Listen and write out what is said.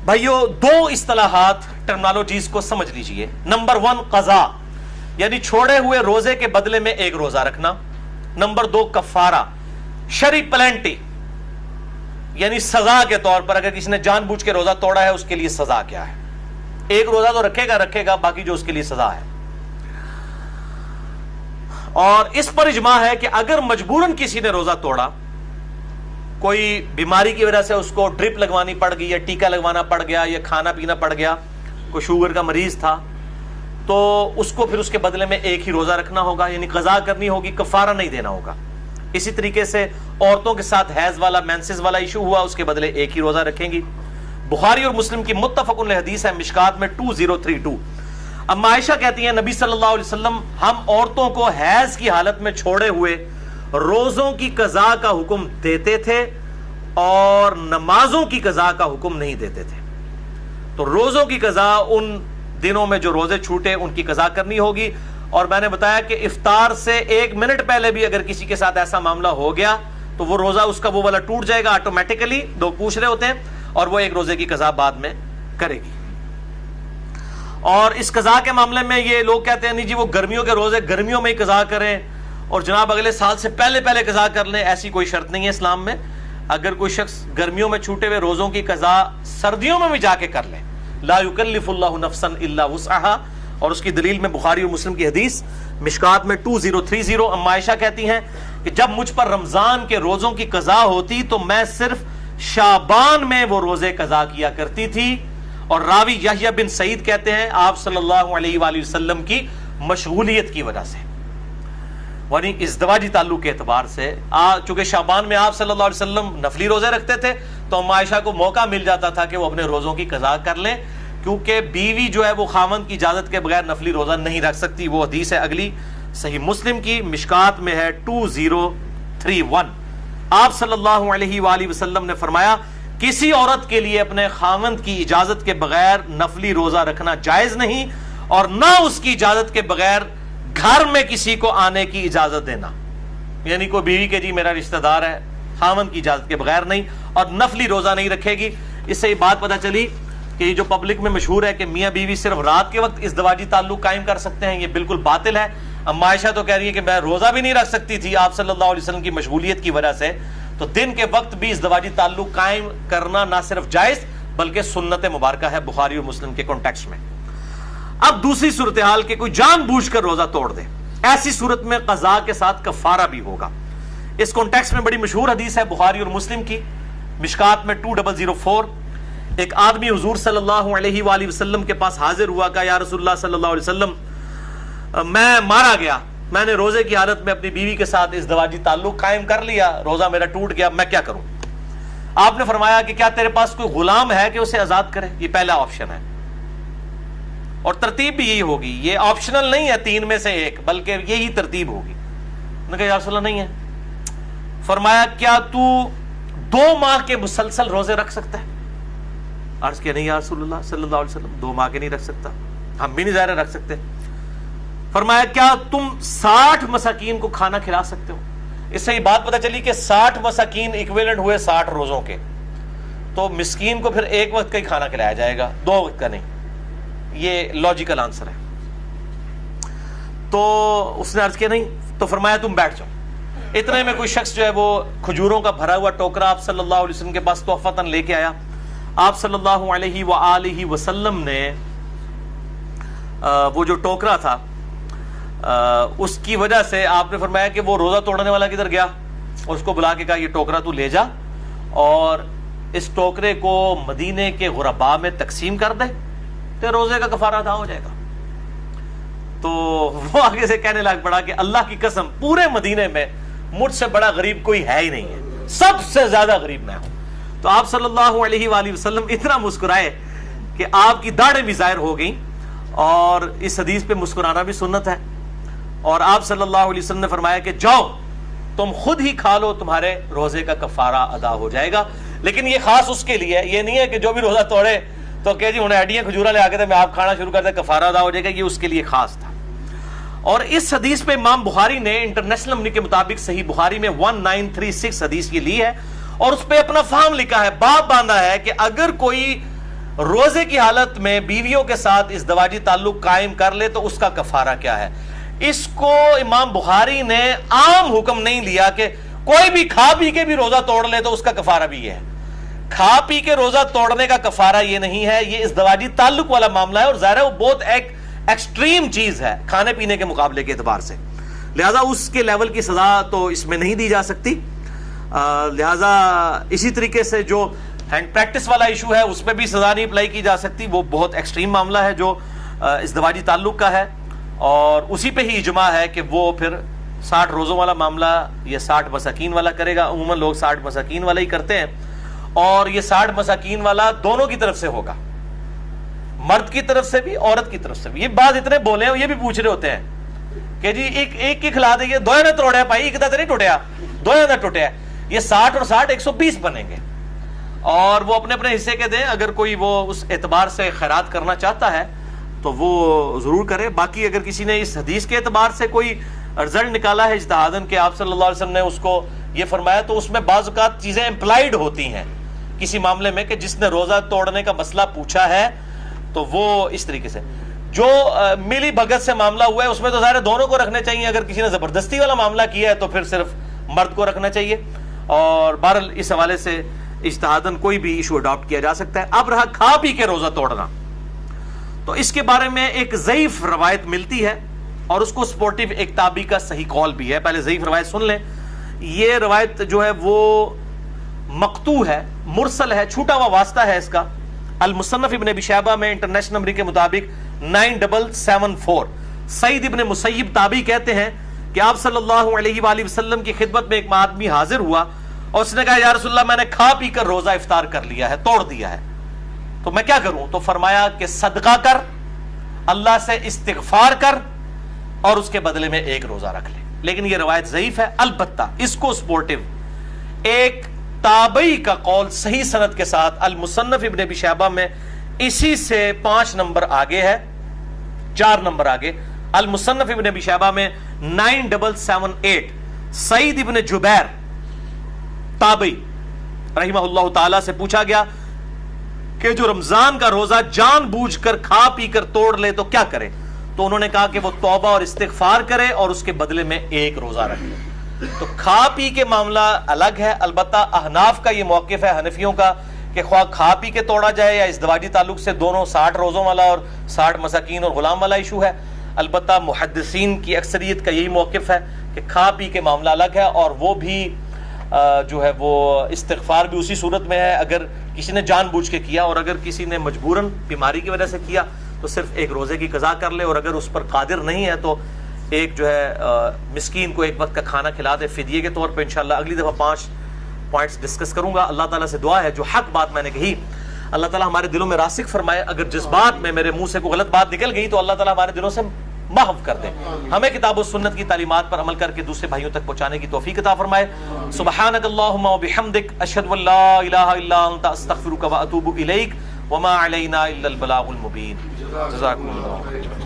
بھائیو دو اصطلاحات ٹرمنالوجیز کو سمجھ لیجئے. نمبر 1 قضا یعنی چھوڑے ہوئے روزے کے بدلے میں ایک روزہ رکھنا. نمبر 2 کفارہ شرعی پلینٹی یعنی سزا کے طور پر اگر کسی نے جان بوجھ کے روزہ توڑا ہے اس کے لیے سزا کیا ہے. ایک روزہ تو رکھے گا باقی جو اس کے لیے سزا ہے. اور اس پر اجماع ہے کہ اگر مجبوراً کسی نے روزہ توڑا, کوئی بیماری کی وجہ سے اس کو ڈرپ لگوانی پڑ گئی یا ٹیکا لگوانا پڑ گیا یا کھانا پینا پڑ گیا, کوئی شوگر کا مریض تھا, تو اس کو پھر اس کے بدلے میں ایک ہی روزہ رکھنا ہوگا, یعنی قضا کرنی ہوگی, کفارہ نہیں دینا ہوگا. اسی طریقے سے عورتوں کے ساتھ حیض والا مینسز والا ایشو ہوا, اس کے بدلے ایک ہی روزہ رکھیں گی. بخاری اور مسلم کی متفق علیہ حدیث ہے مشکات میں 2032. اما عائشہ کہتی ہیں نبی صلی اللہ علیہ وسلم ہم عورتوں کو حیض کی حالت میں چھوڑے ہوئے روزوں کی قضا کا حکم دیتے تھے اور نمازوں کی قضا کا حکم نہیں دیتے تھے. تو روزوں کی قضا ان دنوں میں جو روزے چھوٹے ان کی قضا کرنی ہوگی. اور میں نے بتایا کہ افطار سے 1 منٹ پہلے بھی اگر کسی کے ساتھ ایسا معاملہ ہو گیا تو وہ روزہ اس کا وہ والا ٹوٹ جائے گا آٹومیٹیکلی. لوگ پوچھ رہے ہوتے ہیں اور وہ ایک روزے کی قضا بعد میں کرے گی. اور اس قضا کے معاملے میں یہ لوگ کہتے ہیں نہیں جی وہ گرمیوں کے روزے گرمیوں میں ہی قضا کریں اور جناب اگلے سال سے پہلے قضا کر لیں. ایسی کوئی شرط نہیں ہے اسلام میں. اگر کوئی شخص گرمیوں میں چھوٹے ہوئے روزوں کی قضا سردیوں میں بھی جا کے کر لے, لا یکلف اللہ نفسا الا وسعها, اور اس کی دلیل میں بخاری اور مسلم کی حدیث مشکات میں 2030. اما عائشہ کہتی ہیں کہ جب مجھ پر رمضان کے روزوں کی قضا ہوتی تو میں صرف شعبان میں وہ روزے قضا کیا کرتی تھی. اور راوی یحییٰ بن سعید کہتے ہیں آپ صلی اللہ علیہ وآلہ وسلم کی مشغولیت کی وجہ سے, یعنی ازدواجی تعلق کے اعتبار سے, چونکہ شعبان میں آپ صلی اللہ علیہ وسلم نفلی روزے رکھتے تھے تو اما عائشہ کو موقع مل جاتا تھا کہ وہ اپنے روزوں کی قضا کر لیں, کیونکہ بیوی جو ہے وہ خاوند کی اجازت کے بغیر نفلی روزہ نہیں رکھ سکتی. وہ حدیث ہے اگلی صحیح مسلم کی مشکات میں ہے 2031. آپ صلی اللہ علیہ وآلہ وسلم نے فرمایا کسی عورت کے لیے اپنے خاوند کی اجازت کے بغیر نفلی روزہ رکھنا جائز نہیں, اور نہ اس کی اجازت کے بغیر گھر میں کسی کو آنے کی اجازت دینا. یعنی کوئی بیوی کے جی میرا رشتہ دار ہے, خاوند کی اجازت کے بغیر نہیں, اور نفلی روزہ نہیں رکھے گی. اس سے یہ بات پتہ چلی کہ یہ جو پبلک میں مشہور ہے کہ میاں بیوی صرف رات کے وقت ازدواجی تعلق قائم کر سکتے ہیں, یہ بالکل باطل ہے. اما عائشہ تو کہہ رہی ہے کہ میں روزہ بھی نہیں رکھ سکتی تھی آپ صلی اللہ علیہ وسلم کی مشغولیت کی وجہ سے. تو دن کے وقت بھی ازدواجی تعلق قائم کرنا نہ صرف جائز بلکہ سنت مبارکہ ہے بخاری اور مسلم کے کانٹیکسٹ میں. اب دوسری صورتحال کہ کوئی جان بوجھ کر روزہ توڑ دے, ایسی صورت میں قضا کے ساتھ کفارہ بھی ہوگا. اس کانٹیکسٹ میں بڑی مشہور حدیث ہے بخاری اور مسلم کی مشکات میں 2004. ایک آدمی حضور صلی اللہ علیہ وآلہ وسلم کے پاس حاضر ہوا, کہا یا رسول اللہ صلی اللہ علیہ وسلم میں مارا گیا, میں نے روزے کی حالت میں اپنی بیوی کے ساتھ ازدواجی تعلق قائم کر لیا, روزہ میرا ٹوٹ گیا, میں کیا کروں؟ آپ نے فرمایا کہ کیا تیرے پاس کوئی غلام ہے کہ اسے آزاد کرے؟ یہ پہلا آپشن ہے, اور ترتیب بھی یہی ہوگی, یہ آپشنل نہیں ہے 3 میں سے 1 بلکہ یہی ترتیب ہوگی. میں نے کہا یا رسول اللہ نہیں ہے. فرمایا کیا تو 2 ماہ کے مسلسل روزے رکھ سکتا ہے؟ عرض کیا نہیں یا رسول اللہ صلی اللہ علیہ وسلم 2 ماہ کے نہیں رکھ سکتا, ہم بھی نہیں ظاہر رکھ سکتے. فرمایا کیا تم 60 مساکین کو کھانا کھلا سکتے ہو؟ اس سے یہ بات پتہ چلی کہ 60 مساکین ایکویلنٹ ہوئے 60 روزوں کے, تو مسکین کو پھر 1 وقت کا ہی کھانا کھلایا جائے گا, 2 وقت کا نہیں. یہ لاجیکل آنسر ہے. تو اس نے عرض کیا نہیں, تو فرمایا تم بیٹھ جاؤ. اتنے میں کوئی شخص جو ہے وہ کھجوروں کا بھرا ہوا ٹوکرا آپ صلی اللہ علیہ وسلم کے پاس تحفتاً لے کے آیا. آپ صلی اللہ علیہ وآلہ وسلم نے وہ جو ٹوکرا تھا اس کی وجہ سے آپ نے فرمایا کہ وہ روزہ توڑنے والا کدھر گیا, اس کو بلا کے کہا یہ ٹوکرا تو لے جا اور اس ٹوکرے کو مدینے کے غرباء میں تقسیم کر دے, تو روزے کا کفارہ ادا ہو جائے گا. تو وہ آگے سے کہنے لگ پڑا کہ اللہ کی قسم پورے مدینے میں مجھ سے بڑا غریب کوئی ہے ہی نہیں ہے, سب سے زیادہ غریب میں ہوں. تو آپ صلی اللہ علیہ وآلہ وسلم اتنا مسکرائے کہ آپ کی داڑھیں بھی ظاہر ہو گئیں, اور اس حدیث پہ مسکرانا بھی سنت ہے. اور آپ صلی اللہ علیہ وسلم نے فرمایا کہ جاؤ تم خود ہی کھا لو, تمہارے روزے کا کفارہ ادا ہو جائے گا. لیکن یہ خاص اس کے لیے ہے, یہ نہیں ہے کہ جو بھی روزہ توڑے تو کہ جی انہیں ہڈیاں کھجورا لے آ کے میں آپ کھانا شروع کر دیں کفارہ ادا ہو جائے گا, یہ اس کے لیے خاص تھا. اور اس حدیث پہ امام بخاری نے انٹرنیشنل نمبر کے مطابق صحیح بخاری میں 1936 حدیث کی لی ہے, اور اس پہ اپنا فہم لکھا ہے, باب باندھا ہے کہ اگر کوئی روزے کی حالت میں بیویوں کے ساتھ ازدواجی تعلق قائم کر لے تو اس کا کفارہ کیا ہے؟ اس کو امام بخاری نے عام حکم نہیں لیا کہ کوئی بھی کھا پی کے بھی روزہ توڑ لے تو اس کا کفارہ بھی یہ ہے. کھا پی کے روزہ توڑنے کا کفارہ یہ نہیں ہے، یہ ازدواجی تعلق والا معاملہ ہے، اور ظاہر ہے وہ بہت ایک ایکسٹریم چیز ہے کھانے پینے کے مقابلے کے اعتبار سے، لہذا اس کے لیول کی سزا تو اس میں نہیں دی جا سکتی. لہذا اسی طریقے سے جو ہینڈ پریکٹس والا ایشو ہے اس پہ بھی سزا نہیں اپلائی کی جا سکتی، وہ بہت ایکسٹریم معاملہ ہے جو ازدواجی تعلق کا ہے، اور اسی پہ ہی اجماع ہے کہ وہ پھر 60 روزوں والا معاملہ یہ 60 مساکین والا کرے گا. عموماً لوگ 60 مساکین والا ہی کرتے ہیں، اور یہ 60 مساکین والا دونوں کی طرف سے ہوگا، مرد کی طرف سے بھی عورت کی طرف سے بھی. یہ بات اتنے بولے ہیں یہ بھی پوچھ رہے ہوتے ہیں کہ جی ایک کی کھلا دیں گے، دو نہ توڑیا بھائی، ایک تو نہیں ٹوٹیا، دو نہ ٹوٹیا. یہ 60 اور 60 120 بنیں گے، اور وہ اپنے اپنے حصے کے دیں. اگر کوئی وہ اس اعتبار سے خیرات کرنا چاہتا ہے تو وہ ضرور کرے. باقی اگر کسی نے اس حدیث کے اعتبار سے کوئی رزلٹ نکالا ہے اجتہاداً کہ آپ صلی اللہ علیہ وسلم نے اس کو یہ فرمایا، تو اس میں بعض اوقات چیزیں امپلائیڈ ہوتی ہیں کسی معاملے میں کہ جس نے روزہ توڑنے کا مسئلہ پوچھا ہے تو وہ اس طریقے سے. جو ملی بھگت سے معاملہ ہوا ہے اس میں تو ظاہر دونوں کو رکھنے چاہیے. اگر کسی نے زبردستی والا معاملہ کیا ہے تو پھر صرف مرد کو رکھنا چاہیے. اور بہرحال اس حوالے سے اجتہاداً کوئی بھی ایشو اڈاپٹ کیا جا سکتا ہے. اب رہا کھا پی کے روزہ توڑنا، تو اس کے بارے میں ایک ضعیف روایت ملتی ہے، اور اس کو سپورٹیو ایک تابعی کا صحیح قول بھی ہے. پہلے ضعیف روایت سن لیں. یہ روایت جو ہے وہ مقطوع ہے، مرسل ہے، چھوٹا ہوا واسطہ ہے اس کا. المصنف ابن ابی شیبہ میں انٹرنیشنل نمبر کے مطابق 9774. سعید ابن مسیب تابعی کہتے ہیں کہ آپ صلی اللہ علیہ وآلہ وسلم کی خدمت میں ایک آدمی حاضر ہوا اور اس نے کہا یا رسول اللہ میں نے کھا پی کر روزہ افطار کر لیا ہے، توڑ دیا ہے، تو میں کیا کروں؟ تو فرمایا کہ صدقہ کر، اللہ سے استغفار کر، اور اس کے بدلے میں ایک روزہ رکھ لے. لیکن یہ روایت ضعیف ہے. البتہ اس کو سپورٹیو ایک تابعی کا قول صحیح سند کے ساتھ المصنف ابن ابی شیبہ میں اسی سے 5 نمبر آگے ہے، 4 نمبر آگے. المصنف ابن ابی شیبہ میں 9778. سعید ابن جبیر تابعی رحمہ اللہ تعالی سے پوچھا گیا کہ جو رمضان کا روزہ جان بوجھ کر کھا پی کر توڑ لے تو کیا کرے؟ تو انہوں نے کہا کہ وہ توبہ اور استغفار کرے اور اس کے بدلے میں ایک روزہ رکھ لے. تو کھا پی کے معاملہ الگ ہے. البتہ احناف کا یہ موقف ہے، حنفیوں کا، کہ خواہ کھا پی کے توڑا جائے یا ازدواجی تعلق سے، دونوں 60 روزوں والا اور 60 مساکین اور غلام والا ایشو ہے. البتہ محدثین کی اکثریت کا یہی موقف ہے کہ کھا پی کے معاملہ الگ ہے، اور وہ بھی جو ہے وہ استغفار بھی اسی صورت میں ہے اگر کسی نے جان بوجھ کے کیا، اور اگر کسی نے مجبوراً بیماری کی وجہ سے کیا تو صرف ایک روزے کی قضا کر لے، اور اگر اس پر قادر نہیں ہے تو ایک جو ہے مسکین کو ایک وقت کا کھانا کھلا دے فدیے کے طور پہ. انشاءاللہ اگلی دفعہ 5 پوائنٹس ڈسکس کروں گا. اللہ تعالیٰ سے دعا ہے جو حق بات میں نے کہی اللہ تعالیٰ ہمارے دلوں میں راسخ فرمائے. اگر جس بات میں میرے منہ سے کوئی غلط بات نکل گئی تو اللہ تعالیٰ ہمارے دلوں سے محو کر دے. ہمیں کتاب و سنت کی تعلیمات پر عمل کر کے دوسرے بھائیوں تک پہنچانے کی توفیق عطا فرمائے. سبحانک اللہم و بحمدک، اشہد ان لا الہ الا انت، استغفرک و اتوب الیک، وما علینا الا البلاغ المبین. جزاکم اللہ.